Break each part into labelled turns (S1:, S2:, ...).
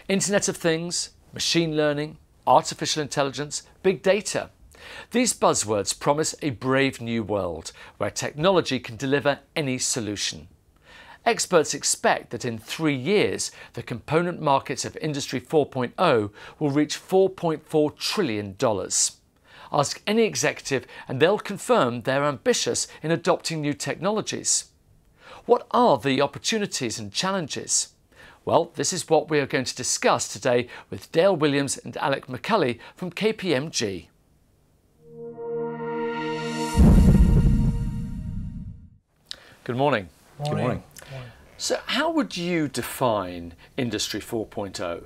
S1: Internet of Things, machine learning, artificial intelligence, big data. These buzzwords promise a brave new world where technology can deliver any solution. Experts expect that in 3 years, the component markets of Industry 4.0 will reach $4.4 trillion. Ask any executive and they'll confirm they're ambitious in adopting new technologies. What are the opportunities and challenges? Well, this is what we are going to discuss today with Dale Williams and Alec McCulley from KPMG. Good morning.
S2: Good morning.
S1: So how would you define Industry 4.0?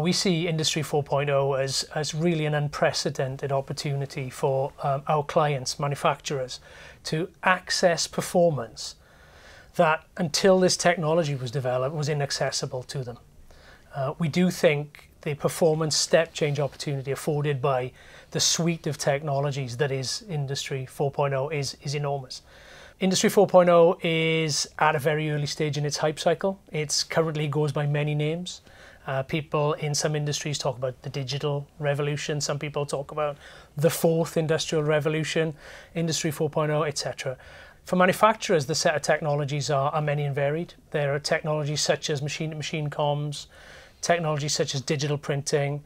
S2: We see Industry 4.0 as really an unprecedented opportunity for our clients, manufacturers, to access performance that until this technology was developed was inaccessible to them. We do think the performance step change opportunity afforded by the suite of technologies that is Industry 4.0 is enormous. Industry 4.0 is at a very early stage in its hype cycle. It currently goes by many names. People in some industries talk about the digital revolution. Some people talk about the fourth industrial revolution, Industry 4.0, etc. For manufacturers, the set of technologies are many and varied. There are technologies such as machine-to-machine comms, technologies such as digital printing,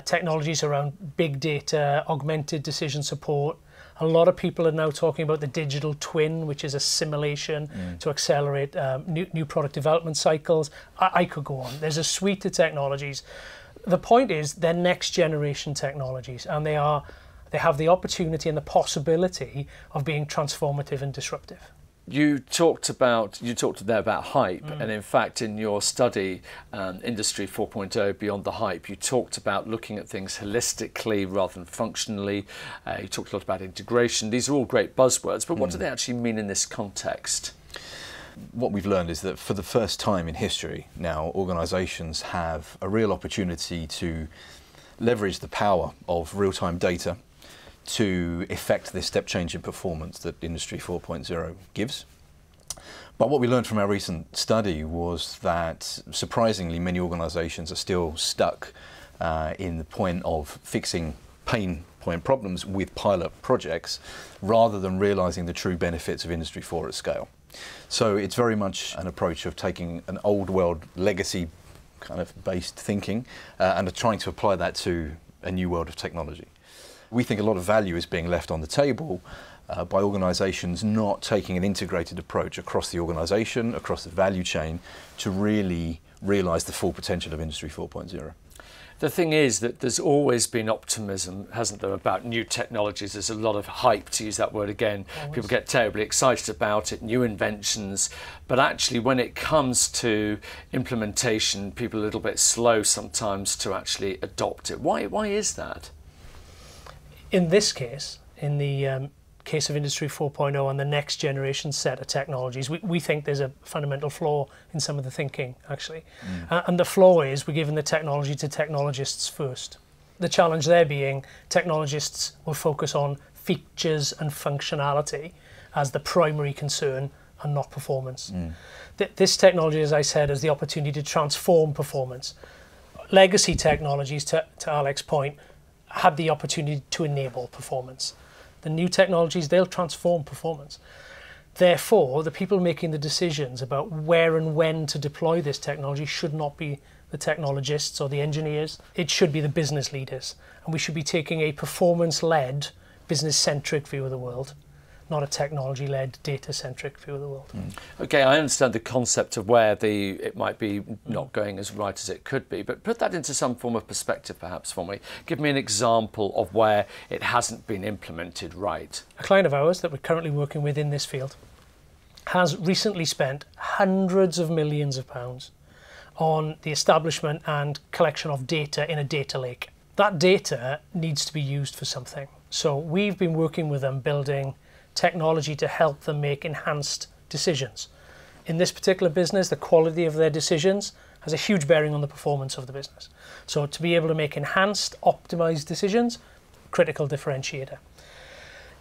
S2: technologies around big data, augmented decision support. A lot of people are now talking about the digital twin, which is a simulation to accelerate new product development cycles. I could go on. There's a suite of technologies. The point is they're next generation technologies, and they have the opportunity and the possibility of being transformative and disruptive.
S1: You talked there about hype, and in fact in your study, Industry 4.0 Beyond the Hype, you talked about looking at things holistically rather than functionally. You talked a lot about integration. These are all great buzzwords, but what do they actually mean in this context?
S3: What we've learned is that for the first time in history now, organisations have a real opportunity to leverage the power of real-time data to effect this step change in performance that Industry 4.0 gives. But what we learned from our recent study was that surprisingly many organisations are still stuck in the point of fixing pain point problems with pilot projects rather than realising the true benefits of Industry 4 at scale. So it's very much an approach of taking an old world legacy kind of based thinking and trying to apply that to a new world of technology. We think a lot of value is being left on the table by organisations not taking an integrated approach across the organisation, across the value chain, to really realise the full potential of Industry 4.0.
S1: The thing is that there's always been optimism, hasn't there, about new technologies. There's a lot of hype, to use that word again. Always. People get terribly excited about it, new inventions. But actually, when it comes to implementation, people are a little bit slow sometimes to actually adopt it. Why is that?
S2: In this case, in the case of Industry 4.0 and the next generation set of technologies, we think there's a fundamental flaw in some of the thinking, actually. And the flaw is we're giving the technology to technologists first. The challenge there being technologists will focus on features and functionality as the primary concern and not performance. This technology, as I said, has the opportunity to transform performance. Legacy technologies, to Alec's point, had the opportunity to enable performance. The new technologies, they'll transform performance. Therefore, the people making the decisions about where and when to deploy this technology should not be the technologists or the engineers. It should be the business leaders. And we should be taking a performance-led, business-centric view of the world, not a technology-led, data-centric view of the world.
S1: Okay, I understand the concept of where it might be not going as right as it could be, but put that into some form of perspective perhaps for me. Give me an example of where it hasn't been implemented right.
S2: A client of ours that we're currently working with in this field has recently spent hundreds of millions of pounds on the establishment and collection of data in a data lake. That data needs to be used for something. So we've been working with them building technology to help them make enhanced decisions. In this particular business, the quality of their decisions has a huge bearing on the performance of the business. So to be able to make enhanced, optimized decisions, critical differentiator.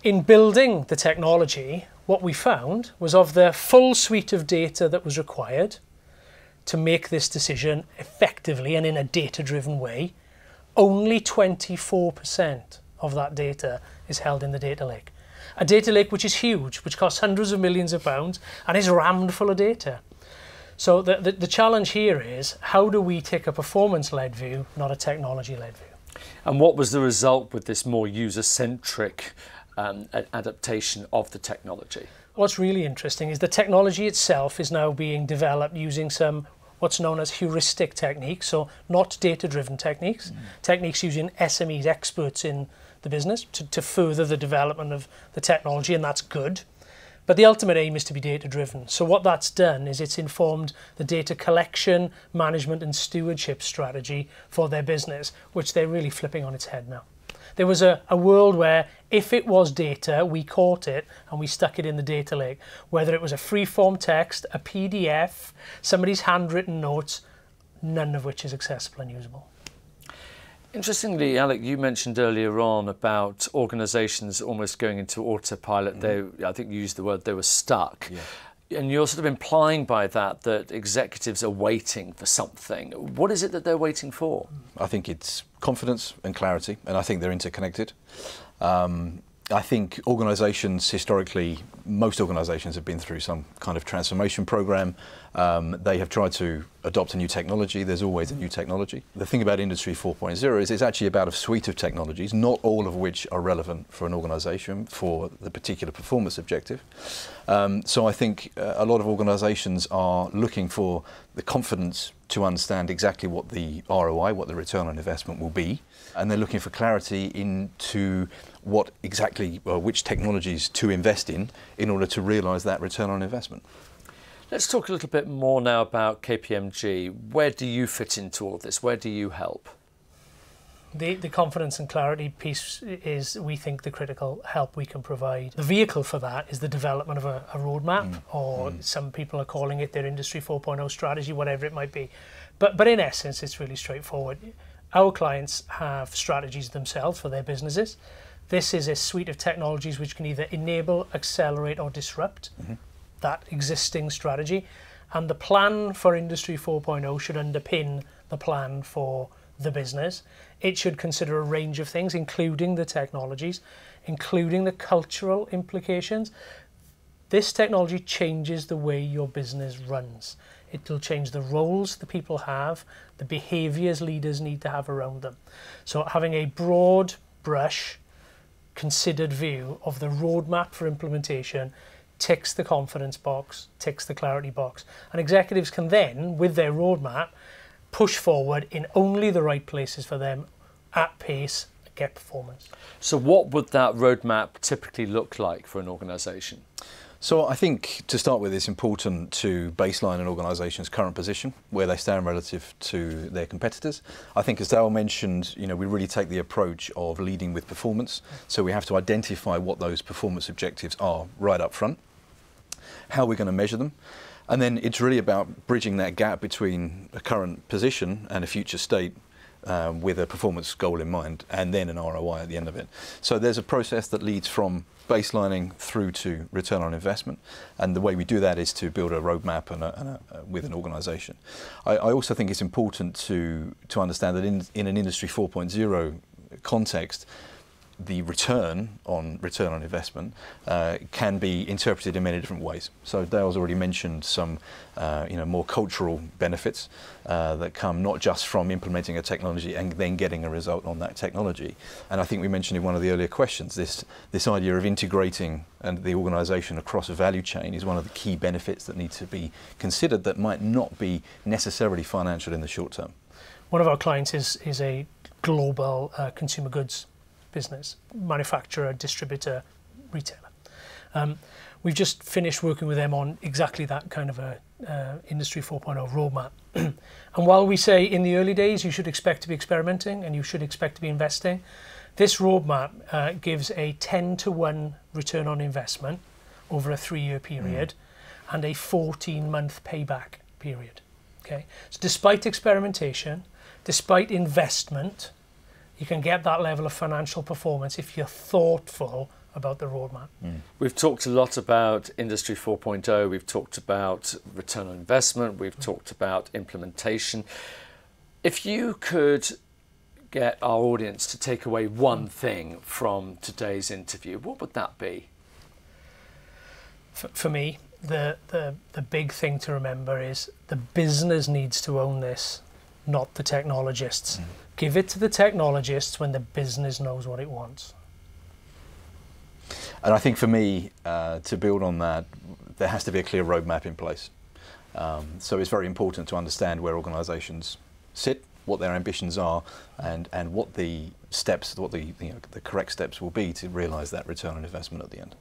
S2: In building the technology, what we found was of the full suite of data that was required, to make this decision effectively and in a data-driven way, only 24% of that data is held in the data lake. A data lake which is huge, which costs hundreds of millions of pounds and is rammed full of data. So the challenge here is, how do we take a performance-led view, not a technology-led view?
S1: And what was the result with this more user-centric adaptation of the technology?
S2: What's really interesting is the technology itself is now being developed using some what's known as heuristic techniques, so not data-driven techniques, techniques using SMEs, experts in the business, to further the development of the technology, and that's good. But the ultimate aim is to be data-driven. So what that's done is it's informed the data collection, management and stewardship strategy for their business, which they're really flipping on its head now. There was a world where if it was data, we caught it and we stuck it in the data lake. Whether it was a free-form text, a PDF, somebody's handwritten notes, none of which is accessible and usable.
S1: Interestingly, Alec, you mentioned earlier on about organisations almost going into autopilot. I think you used the word they were stuck. Yeah. And you're sort of implying by that that executives are waiting for something. What is it that they're waiting for?
S3: I think it's confidence and clarity, and I think they're interconnected. I think organisations historically, most organisations have been through some kind of transformation programme. They have tried to adopt a new technology. There's always a new technology. The thing about Industry 4.0 is it's actually about a suite of technologies, not all of which are relevant for an organisation for the particular performance objective. So I think a lot of organisations are looking for the confidence to understand exactly what the ROI, what the return on investment will be, and they're looking for clarity into what exactly, which technologies to invest in order to realise that return on investment.
S1: Let's talk a little bit more now about KPMG. Where do you fit into all of this? Where do you help?
S2: The confidence and clarity piece is, we think, the critical help we can provide. The vehicle for that is the development of a roadmap, or some people are calling it their Industry 4.0 strategy, whatever it might be. But in essence, it's really straightforward. Our clients have strategies themselves for their businesses. This is a suite of technologies which can either enable, accelerate or disrupt that existing strategy. And the plan for Industry 4.0 should underpin the plan for the business. It should consider a range of things, including the technologies, including the cultural implications. This technology changes the way your business runs. It will change the roles the people have, the behaviours leaders need to have around them. So having a broad brush, considered view of the roadmap for implementation ticks the confidence box, ticks the clarity box. And executives can then, with their roadmap, push forward in only the right places for them, at pace, get performance.
S1: So what would that roadmap typically look like for an organisation?
S3: So I think, to start with, it's important to baseline an organisation's current position, where they stand relative to their competitors. I think, as Dale mentioned, we really take the approach of leading with performance. So we have to identify what those performance objectives are right up front, how we're going to measure them. And then it's really about bridging that gap between a current position and a future state with a performance goal in mind, and then an ROI at the end of it. So there's a process that leads from baselining through to return on investment, and the way we do that is to build a roadmap with an organisation. I also think it's important to understand that in an Industry 4.0 context, the return on investment can be interpreted in many different ways. So Dale's already mentioned some more cultural benefits that come not just from implementing a technology and then getting a result on that technology. And I think we mentioned in one of the earlier questions, this idea of integrating and the organisation across a value chain is one of the key benefits that need to be considered that might not be necessarily financial in the short term.
S2: One of our clients is a global consumer goods business, manufacturer, distributor, retailer. We've just finished working with them on exactly that kind of a Industry 4.0 roadmap. And while we say in the early days you should expect to be experimenting and you should expect to be investing, this roadmap gives a 10-to-1 return on investment over a 3-year period and a 14-month payback period. Okay, so despite experimentation, despite investment, you can get that level of financial performance if you're thoughtful about the roadmap.
S1: We've talked a lot about Industry 4.0, we've talked about return on investment, we've talked about implementation. If you could get our audience to take away one thing from today's interview, what would that be?
S2: For me, the big thing to remember is the business needs to own this, not the technologists. Give it to the technologists when the business knows what it wants.
S3: And I think for me, to build on that, there has to be a clear roadmap in place. So it's very important to understand where organisations sit, what their ambitions are, and what the steps, what the correct steps will be to realise that return on investment at the end.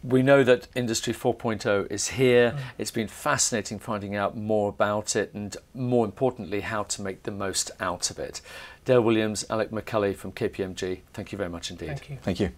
S1: We know that Industry 4.0 is here. It's been fascinating finding out more about it and, more importantly, how to make the most out of it. Dale Williams, Alec McCulley from KPMG, thank you very much indeed.
S2: Thank you.
S3: Thank you.